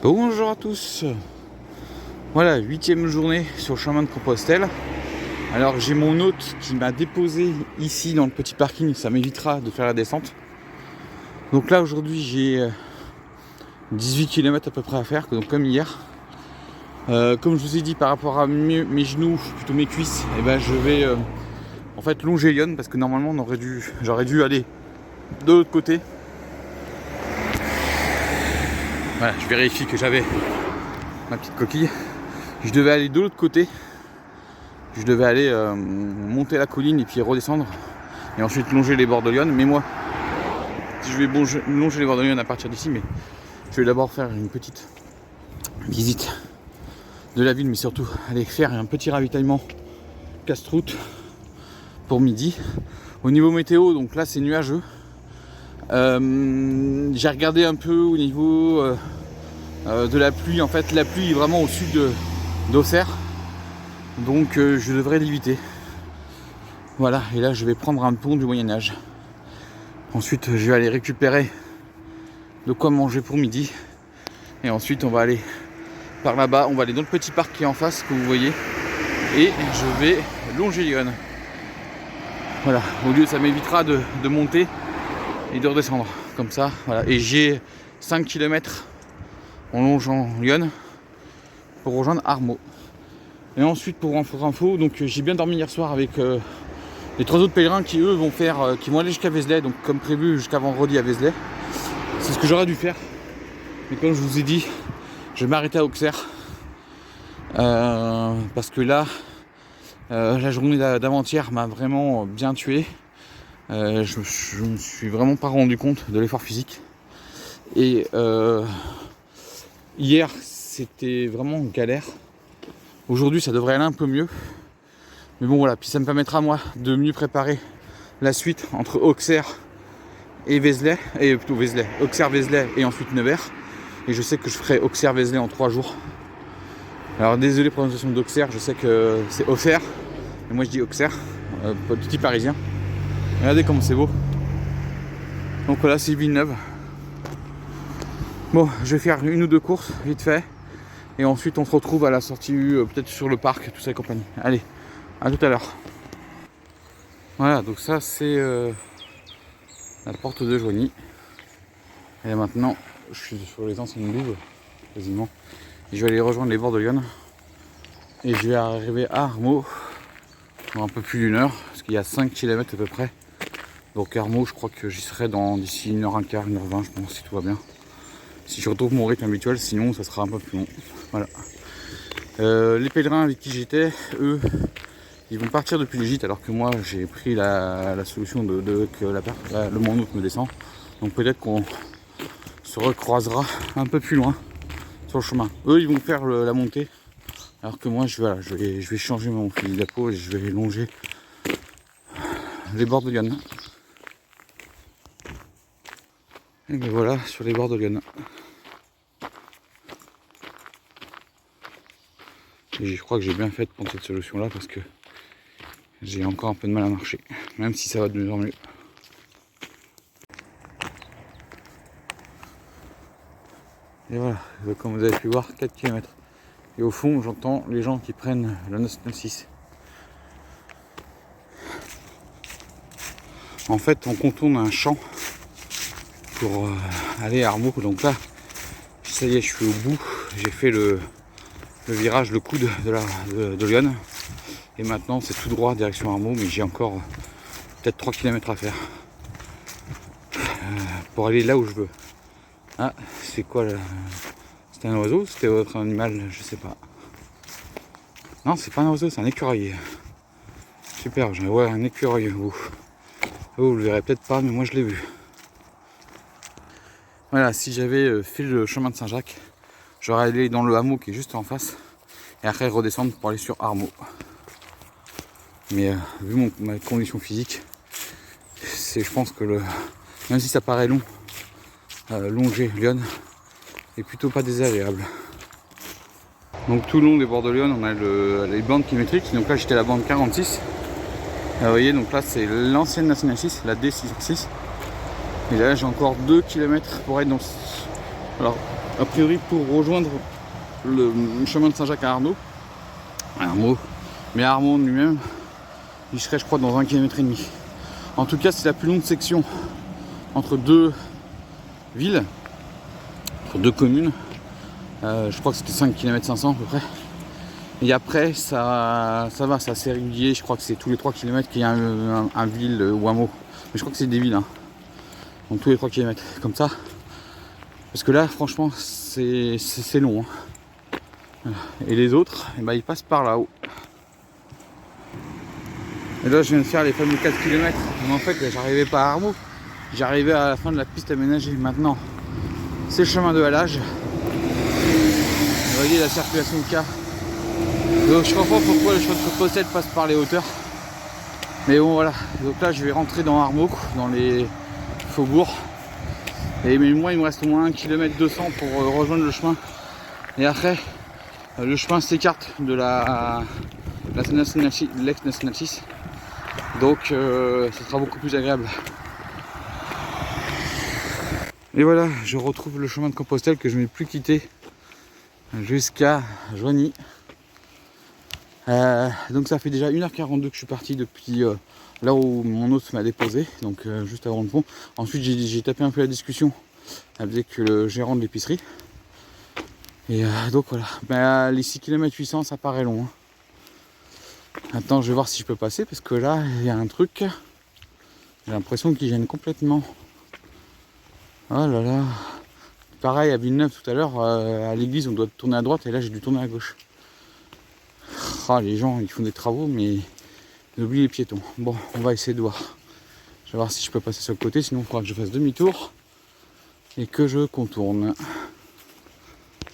Bonjour à tous. Voilà, 8e journée sur le chemin de Compostelle. Alors j'ai mon hôte qui m'a déposé ici dans le petit parking, ça m'évitera de faire la descente. Donc là aujourd'hui j'ai 18 km à peu près à faire, donc comme hier. Comme je vous ai dit par rapport à mes genoux, plutôt mes cuisses, et ben je vais en fait longer Lyon parce que normalement j'aurais dû aller de l'autre côté. Voilà, je vérifie que j'avais ma petite coquille. Je devais aller de l'autre côté. Je devais aller monter la colline et puis redescendre. Et ensuite longer les bords de Lyon. Mais moi, je vais longer les bords de Lyon à partir d'ici. Mais je vais d'abord faire une petite visite de la ville. Mais surtout aller faire un petit ravitaillement casse-route pour midi. Au niveau météo, donc là c'est nuageux. J'ai regardé un peu au niveau de la pluie. En fait, la pluie est vraiment au sud d'Auxerre, donc je devrais l'éviter. Voilà, et là je vais prendre un pont du Moyen-Âge. Ensuite, je vais aller récupérer de quoi manger pour midi. Et ensuite, on va aller par là-bas. On va aller dans le petit parc qui est en face, que vous voyez. Et je vais longer Lyon. Voilà, au lieu ça m'évitera de monter et de redescendre comme ça, voilà. Et j'ai 5 km en longeant Lyon pour rejoindre Armeau. Et ensuite pour info, donc j'ai bien dormi hier soir avec les 3 autres pèlerins qui eux vont aller jusqu'à Vézelay, donc comme prévu jusqu'à vendredi à Vézelay. C'est ce que j'aurais dû faire. Mais comme je vous ai dit, je vais m'arrêter à Auxerre parce que là la journée d'avant-hier m'a vraiment bien tué. Je me suis vraiment pas rendu compte de l'effort physique. Et hier, c'était vraiment galère. Aujourd'hui, ça devrait aller un peu mieux. Mais bon, voilà. Puis ça me permettra, moi, de mieux préparer la suite entre Auxerre et Vézelay. Et plutôt Vézelay. Auxerre, Vézelay et ensuite Nevers. Et je sais que je ferai Auxerre, Vézelay en 3 jours. Alors, désolé pour la prononciation d'Auxerre. Je sais que c'est Auxerre. Et moi, je dis Auxerre. Petit parisien. Regardez comme c'est beau. Donc voilà, c'est Villeneuve. Bon, je vais faire 1 ou 2 courses vite fait. Et ensuite on se retrouve à la sortie peut-être sur le parc, tout ça et compagnie. Allez, à tout à l'heure. Voilà, donc ça c'est la porte de Joigny. Et maintenant, je suis sur les anciennes douves, quasiment. Et je vais aller rejoindre les bords de Lyon. Et je vais arriver à Armeau dans un peu plus d'1 heure, parce qu'il y a 5 km à peu près. Donc Armeau, je crois que j'y serai d'ici 1h15, 1h20, je pense, si tout va bien. Si je retrouve mon rythme habituel, sinon ça sera un peu plus long. Voilà. Les pèlerins avec qui j'étais, eux, ils vont partir depuis le gîte, alors que moi j'ai pris la solution que le mon hôte me descend. Donc peut-être qu'on se recroisera un peu plus loin sur le chemin. Eux, ils vont faire la montée, alors que moi je vais changer mon fusil d'apeau et je vais longer les bords de Lyon. Et bien voilà, sur les bords de Lyon. Et je crois que j'ai bien fait de prendre cette solution là parce que j'ai encore un peu de mal à marcher, même si ça va de mieux en mieux. Et voilà, comme vous avez pu voir, 4 km. Et au fond, j'entends les gens qui prennent le 996. En fait, on contourne un champ pour aller à Armeau. Donc là, ça y est, je suis au bout. J'ai fait le virage, le coude de Lyon. Et maintenant, c'est tout droit direction Armeau. Mais j'ai encore peut-être 3 km à faire pour aller là où je veux. Ah, c'est quoi là? C'était un oiseau? C'était autre animal? Je sais pas. Non, c'est pas un oiseau, c'est un écureuil. Super, je vois un écureuil. Vous le verrez peut-être pas, mais moi je l'ai vu. Voilà, si j'avais fait le chemin de Saint-Jacques, j'aurais allé dans le hameau qui est juste en face et après redescendre pour aller sur Armeau. Mais vu ma condition physique, je pense que même si ça paraît long, longer Lyon est plutôt pas désagréable. Donc tout le long des bords de Lyon, on a les bandes kilométriques. Donc là j'étais à la bande 46. Vous voyez, donc là c'est l'ancienne nationale 6, la D606. Et là j'ai encore 2 km pour être Alors, a priori, pour rejoindre le chemin de Saint-Jacques à Arnaud, mais Arnaud lui-même, il serait, je crois, dans 1,5 km. En tout cas, c'est la plus longue section entre deux villes, entre deux communes. Je crois que c'était 5 km 500 à peu près. Et après, ça va, c'est assez régulier. Je crois que c'est tous les 3 km qu'il y a un ville ou un mot. Mais je crois que c'est des villes. Hein. Donc tous les 3 km, comme ça. Parce que là, franchement, c'est long. Hein. Voilà. Et les autres, eh ben, ils passent par là-haut. Et là, je viens de faire les fameux 4 km. Mais en fait, j'arrivais pas à Arnaud. J'arrivais à la fin de la piste aménagée. Maintenant, c'est le chemin de halage. Vous voyez la circulation de cas. Donc je comprends pourquoi le chemin de Compostelle passe par les hauteurs. Mais bon voilà, donc là je vais rentrer dans Arnaud, dans les faubourgs. Et mais moi il me reste au moins 1 km 200 pour rejoindre le chemin. Et après, le chemin s'écarte de l'ex-National 6. Donc ce sera beaucoup plus agréable. Et voilà, je retrouve le chemin de Compostelle que je n'ai plus quitté jusqu'à Joigny. Donc ça fait déjà 1h42 que je suis parti depuis là où mon hôte m'a déposé, donc juste avant le pont. Ensuite j'ai tapé un peu la discussion avec le gérant de l'épicerie. Et donc voilà, bah, les 6 km 800 ça paraît long. Hein. Maintenant je vais voir si je peux passer parce que là il y a un truc, j'ai l'impression qu'il gêne complètement. Oh là là, pareil à Villeneuve tout à l'heure, à l'église on doit tourner à droite et là j'ai dû tourner à gauche. Ah, les gens ils font des travaux mais ils oublient les piétons. Bon, on va essayer de voir. Je vais voir si je peux passer sur le côté, sinon il faudra que je fasse demi-tour et que je contourne.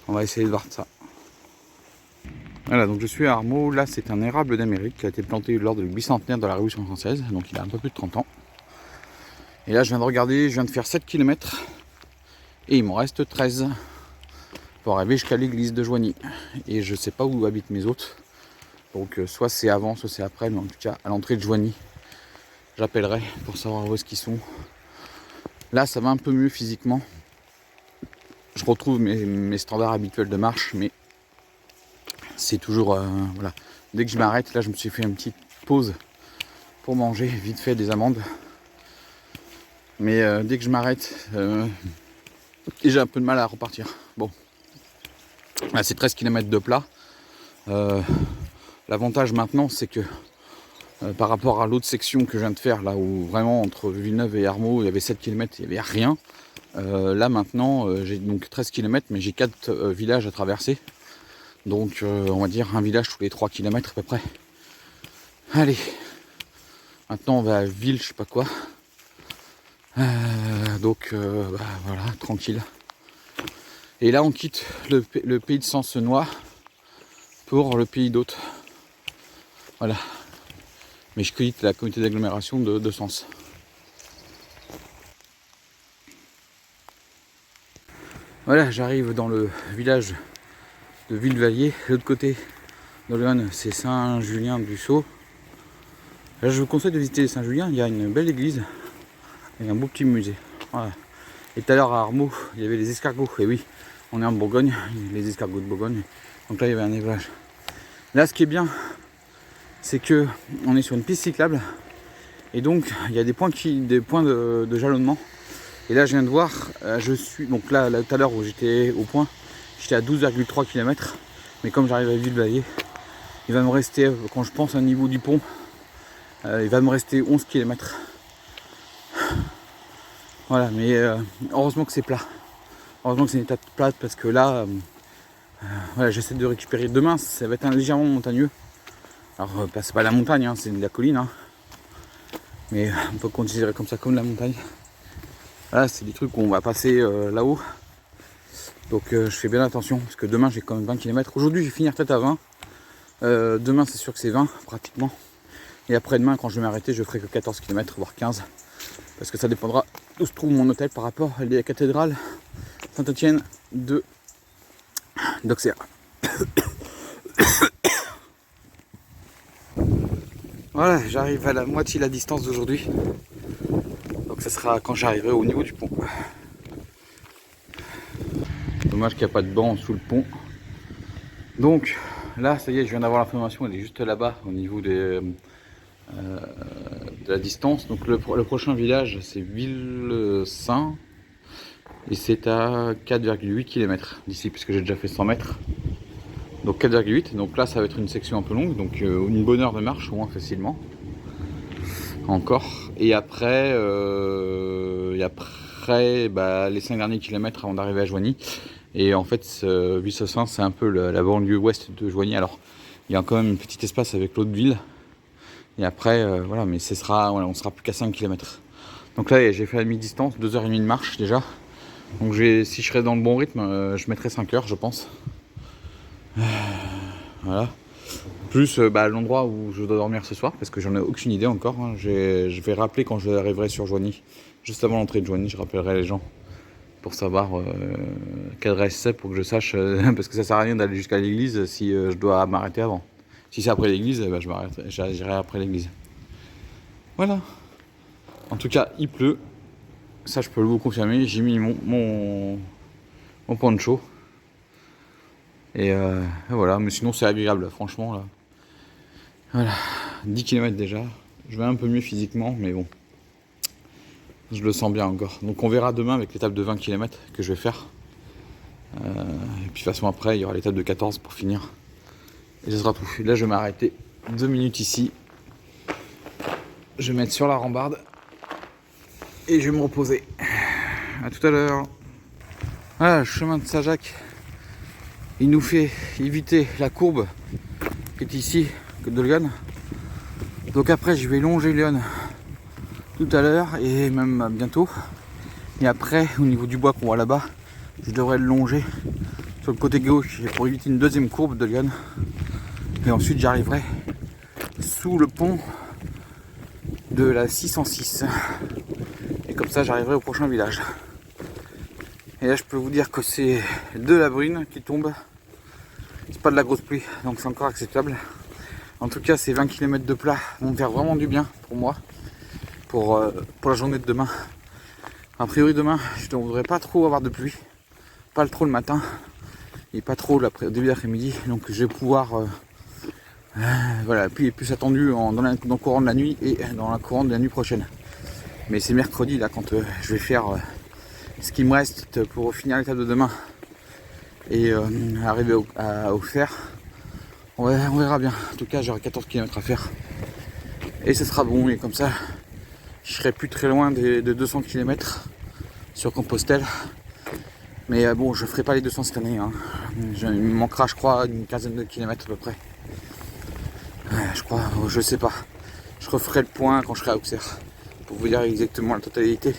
On va essayer de voir ça. Voilà, donc je suis à Armaud. Là c'est un érable d'Amérique qui a été planté lors du bicentenaire de la Révolution française, donc il a un peu plus de 30 ans. Et là je viens de regarder, je viens de faire 7 km et il m'en reste 13 pour arriver jusqu'à l'église de Joigny. Et je sais pas où habitent mes hôtes. Donc soit c'est avant, soit c'est après, mais en tout cas à l'entrée de Joigny, j'appellerai pour savoir où est-ce qu'ils sont. Là ça va un peu mieux physiquement. Je retrouve mes standards habituels de marche, mais c'est toujours voilà. Dès que je m'arrête, là je me suis fait une petite pause pour manger, vite fait des amandes. Mais dès que je m'arrête, j'ai un peu de mal à repartir. Bon, là c'est 13 km de plat. L'avantage maintenant c'est que par rapport à l'autre section que je viens de faire, là où vraiment entre Villeneuve et Armaud il y avait 7 km, il n'y avait rien. Là maintenant j'ai donc 13 km mais j'ai 4 villages à traverser. Donc on va dire un village tous les 3 km à peu près. Allez, maintenant on va à Ville, je sais pas quoi. Donc bah, voilà, tranquille. Et là on quitte le pays de Sensenois pour le pays d'Hôte. Voilà. Mais je quitte la communauté d'agglomération de Sens. Voilà, j'arrive dans le village de Villevallier. L'autre côté de l'Yonne, c'est Saint-Julien-du-Sault. Là, je vous conseille de visiter Saint-Julien. Il y a une belle église et un beau petit musée. Voilà. Et tout à l'heure à Armaud, il y avait les escargots. Et oui, on est en Bourgogne, les escargots de Bourgogne. Donc là, il y avait un élevage. Là, ce qui est bien, c'est que on est sur une piste cyclable. Et donc, il y a des points de jalonnement. Et là, je viens de voir, je suis donc là tout à l'heure où j'étais au point, j'étais à 12,3 km. Mais comme j'arrive à Villevallier, il va me rester, quand je pense au niveau du pont, il va me rester 11 km. Voilà, mais heureusement que c'est plat. Heureusement que c'est une étape plate parce que là, voilà, j'essaie de récupérer. Demain, ça va être légèrement montagneux. Alors, c'est pas la montagne, hein, c'est de la colline. Hein. Mais on peut considérer comme ça, comme la montagne. Là, c'est des trucs où on va passer là-haut. Donc je fais bien attention parce que demain j'ai quand même 20 km. Aujourd'hui je vais finir peut-être à 20. Demain c'est sûr que c'est 20 pratiquement. Et après-demain quand je vais m'arrêter je ferai que 14 km voire 15. Parce que ça dépendra d'où se trouve mon hôtel par rapport à la cathédrale Saint-Étienne d'Auxerre. Voilà, j'arrive à la moitié de la distance d'aujourd'hui. Donc ça sera quand j'arriverai au niveau du pont. Dommage qu'il n'y a pas de banc sous le pont. Donc là, ça y est, je viens d'avoir l'information, elle est juste là-bas au niveau de la distance. Donc le prochain village, c'est Ville-Saint. Et c'est à 4,8 km d'ici, puisque j'ai déjà fait 100 mètres. Donc 4,8. Donc là, ça va être une section un peu longue. Donc une bonne heure de marche, au moins facilement. Encore. Et après, les 5 derniers kilomètres avant d'arriver à Joigny. Et en fait, Ville-Saint, c'est un peu la banlieue ouest de Joigny. Alors, il y a quand même un petit espace avec l'autre ville. Et après, voilà, mais on sera plus qu'à 5 km. Donc là, j'ai fait la mi-distance, 2h30 de marche déjà. Donc si je serais dans le bon rythme, je mettrais 5 heures, je pense. Voilà. Plus l'endroit où je dois dormir ce soir, parce que j'en ai aucune idée encore. Hein. Je vais rappeler quand j'arriverai sur Joigny. Juste avant l'entrée de Joigny, je rappellerai les gens pour savoir quelle adresse c'est, pour que je sache. Parce que ça sert à rien d'aller jusqu'à l'église si je dois m'arrêter avant. Si c'est après l'église, j'irai après l'église. Voilà. En tout cas, il pleut. Ça, je peux vous confirmer. J'ai mis mon poncho. Et voilà. Mais sinon, c'est agréable, franchement. Là. Voilà. 10 km déjà. Je vais un peu mieux physiquement, mais bon. Je le sens bien encore. Donc, on verra demain avec l'étape de 20 km que je vais faire. Et puis, de toute façon, après, il y aura l'étape de 14 pour finir. Et ce sera tout. Et là, je vais m'arrêter 2 minutes ici. Je vais mettre sur la rambarde. Et je vais me reposer. A tout à l'heure. Voilà, le chemin de Saint-Jacques. Il nous fait éviter la courbe qui est ici, de Lyon. Donc après, je vais longer Lyon tout à l'heure et même bientôt. Et après, au niveau du bois qu'on voit là-bas, je devrais le longer sur le côté gauche pour éviter une deuxième courbe de Lyon. Et ensuite, j'arriverai sous le pont de la 606. Et comme ça, j'arriverai au prochain village. Et là, je peux vous dire que c'est de la brune qui tombe. C'est pas de la grosse pluie, donc c'est encore acceptable. En tout cas, ces 20 km de plat vont me faire vraiment du bien pour moi, pour la journée de demain. A priori, demain, je ne voudrais pas trop avoir de pluie, pas trop le matin, et pas trop au début d'après-midi. Donc, je vais pouvoir. Voilà, la pluie est plus attendue dans le courant de la nuit et dans la courant de la nuit prochaine. Mais c'est mercredi, là, quand je vais faire ce qui me reste pour finir l'étape de demain et arriver au fer. On verra bien. En tout cas, j'aurai 14 km à faire. Et ce sera bon. Et comme ça, je serai plus très loin de 200 km sur Compostelle. Mais bon, je ferai pas les 200 cette année. Hein. Il me manquera, je crois, une quinzaine de kilomètres à peu près. Je crois, je sais pas. Je referai le point quand je serai à Auxerre. Pour vous dire exactement la totalité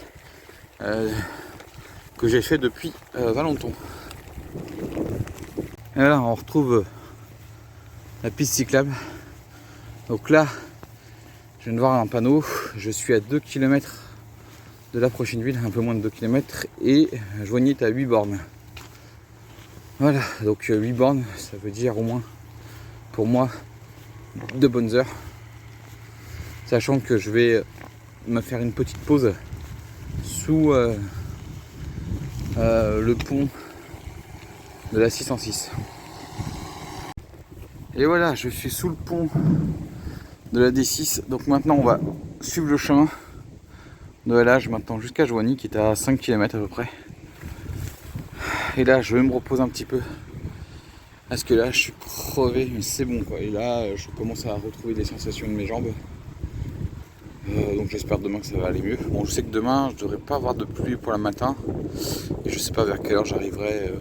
que j'ai fait depuis Valenton. Et là, on retrouve la piste cyclable. Donc là, je viens de voir un panneau. Je suis à 2 km de la prochaine ville, un peu moins de 2 km. Et Joigny est à 8 bornes. Voilà, donc 8 bornes, ça veut dire au moins, pour moi, 2 bonnes heures. Sachant que je vais me faire une petite pause sous le pont de la 606. Et voilà, je suis sous le pont de la D6. Donc maintenant, on va suivre le chemin de Halage maintenant jusqu'à Joigny, qui est à 5 km à peu près. Et là, je vais me reposer un petit peu. Parce que là, je suis crevé, mais c'est bon quoi. Et là, je commence à retrouver des sensations de mes jambes. Donc j'espère demain que ça va aller mieux. Bon, je sais que demain, je devrais pas avoir de pluie pour le matin. Et je sais pas vers quelle heure j'arriverai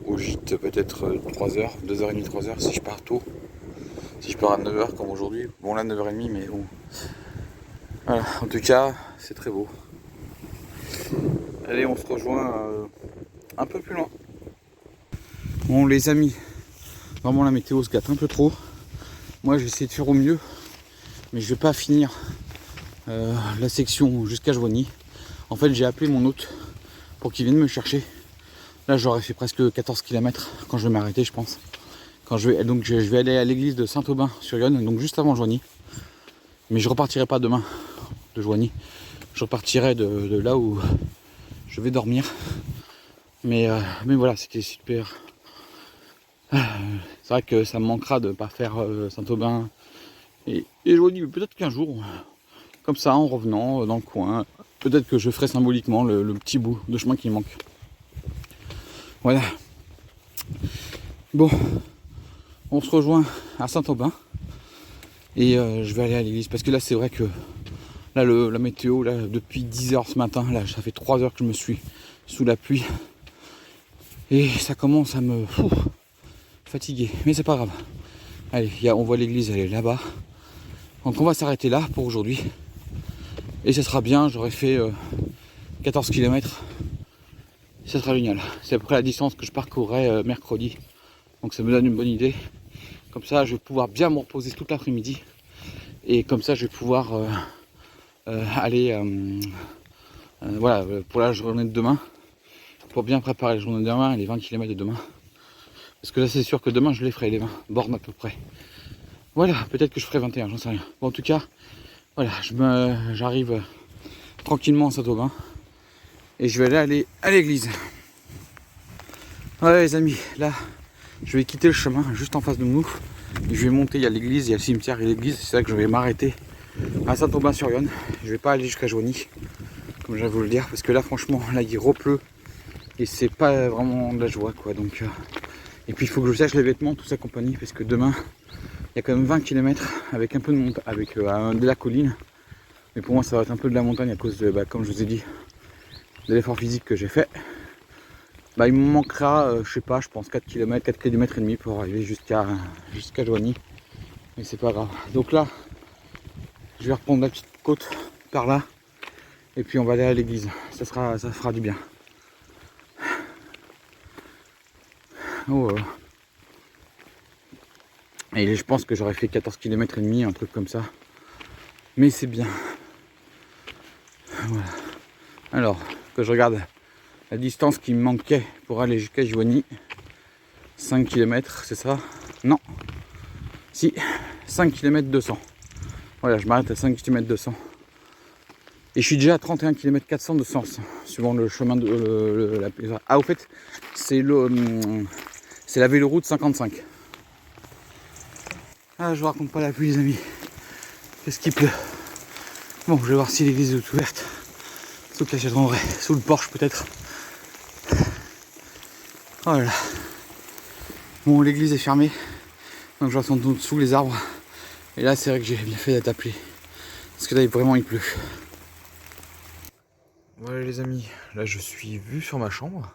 au gîte, peut-être 3h, 2h30, 3h si je pars tôt. Si je pars à 9h comme aujourd'hui. Bon là 9h30 mais bon. Voilà, en tout cas, c'est très beau. Allez, on se rejoint un peu plus loin. Bon les amis, vraiment la météo se gâte un peu trop. Moi j'ai essayé de faire au mieux. Mais je vais pas finir la section jusqu'à Joigny. En fait j'ai appelé mon hôte pour qu'il vienne me chercher. Là j'aurais fait presque 14 km quand je vais m'arrêter je pense. Donc je vais aller à l'église de Saint-Aubin sur Yonne, donc juste avant Joigny. Mais je repartirai pas demain de Joigny. Je repartirai de là où je vais dormir. Mais voilà, c'était super. C'est vrai que ça me manquera de ne pas faire Saint-Aubin et Joigny, mais peut-être qu'un jour, comme ça, en revenant dans le coin, peut-être que je ferai symboliquement le petit bout de chemin qui me manque. Voilà. Bon, on se rejoint à Saint-Aubin et je vais aller à l'église parce que là, c'est vrai que là, la météo, là, depuis 10h ce matin, là, ça fait 3 heures que je me suis sous la pluie et ça commence à me fatiguer, mais c'est pas grave. Allez, on voit l'église, elle est là-bas. Donc on va s'arrêter là pour aujourd'hui. Et ça sera bien, j'aurai fait 14 km. Ça sera génial. C'est à peu près la distance que je parcourrai mercredi. Donc ça me donne une bonne idée. Comme ça, je vais pouvoir bien me reposer toute l'après-midi. Et comme ça, je vais pouvoir aller voilà, pour la journée de demain. Pour bien préparer la journée de demain et les 20 km de demain. Parce que là, c'est sûr que demain, je les ferai, les 20 bornes à peu près. Voilà, peut-être que je ferai 21, j'en sais rien. Bon, en tout cas, voilà, j'arrive tranquillement à Saint-Aubin. Et je vais aller à l'église. Ouais les amis, là, je vais quitter le chemin juste en face de nous. Et je vais monter, il y a l'église, il y a le cimetière et l'église. C'est là que je vais m'arrêter à Saint-Aubin-sur-Yonne. Je vais pas aller jusqu'à Joigny, comme je vais vous le dire. Parce que là, franchement, là, il repleut. Et c'est pas vraiment de la joie, quoi. Donc, et puis, il faut que je sèche les vêtements, tout ça compagnie. Parce que demain, il y a quand même 20 km avec un peu de montagne, avec de la colline. Mais pour moi, ça va être un peu de la montagne à cause de, comme je vous ai dit, de l'effort physique que j'ai fait. Il me manquera, je sais pas, je pense 4 km, 4 km et demi pour arriver jusqu'à Joigny. Mais c'est pas grave. Donc là, je vais reprendre la petite côte par là. Et puis on va aller à l'église. Ça fera du bien. Oh, et je pense que j'aurais fait 14 km et demi, un truc comme ça. Mais c'est bien. Voilà. Alors, que je regarde la distance qui me manquait pour aller jusqu'à Joigny. 5 km, c'est ça? Non. Si, 5 km 200. Voilà, je m'arrête à 5 km 200. Et je suis déjà à 31 km 400 de sens, suivant le chemin de la... Ah, au fait, c'est la véloroute 55. Ah, je vous raconte pas la pluie, les amis. Qu'est-ce qu'il pleut? Bon, je vais voir si l'église est ouverte. Sous le cachet de Rambray, sous le porche peut-être. Oh là là. Bon, l'église est fermée. Donc je vais attendre sous les arbres. Et là, c'est vrai que j'ai bien fait d'être appelé. Parce que là, vraiment, il pleut. Voilà les amis, là je suis vu sur ma chambre.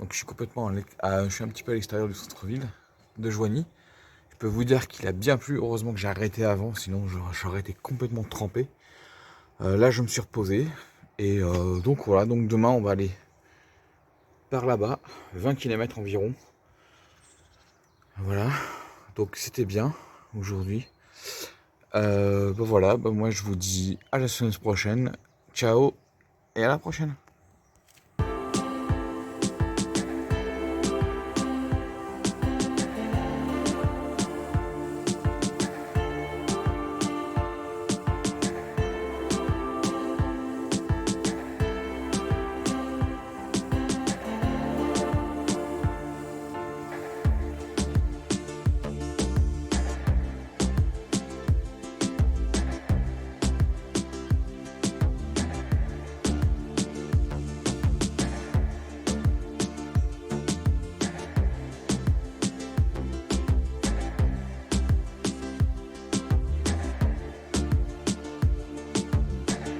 Donc je suis complètement je suis un petit peu à l'extérieur du centre-ville de Joigny. Je peux vous dire qu'il a bien plu, heureusement que j'ai arrêté avant, sinon j'aurais été complètement trempé. Là je me suis reposé. Et donc voilà, donc demain on va aller par là-bas, 20 km environ. Voilà, donc c'était bien aujourd'hui. Voilà, moi je vous dis à la semaine prochaine. Ciao et à la prochaine.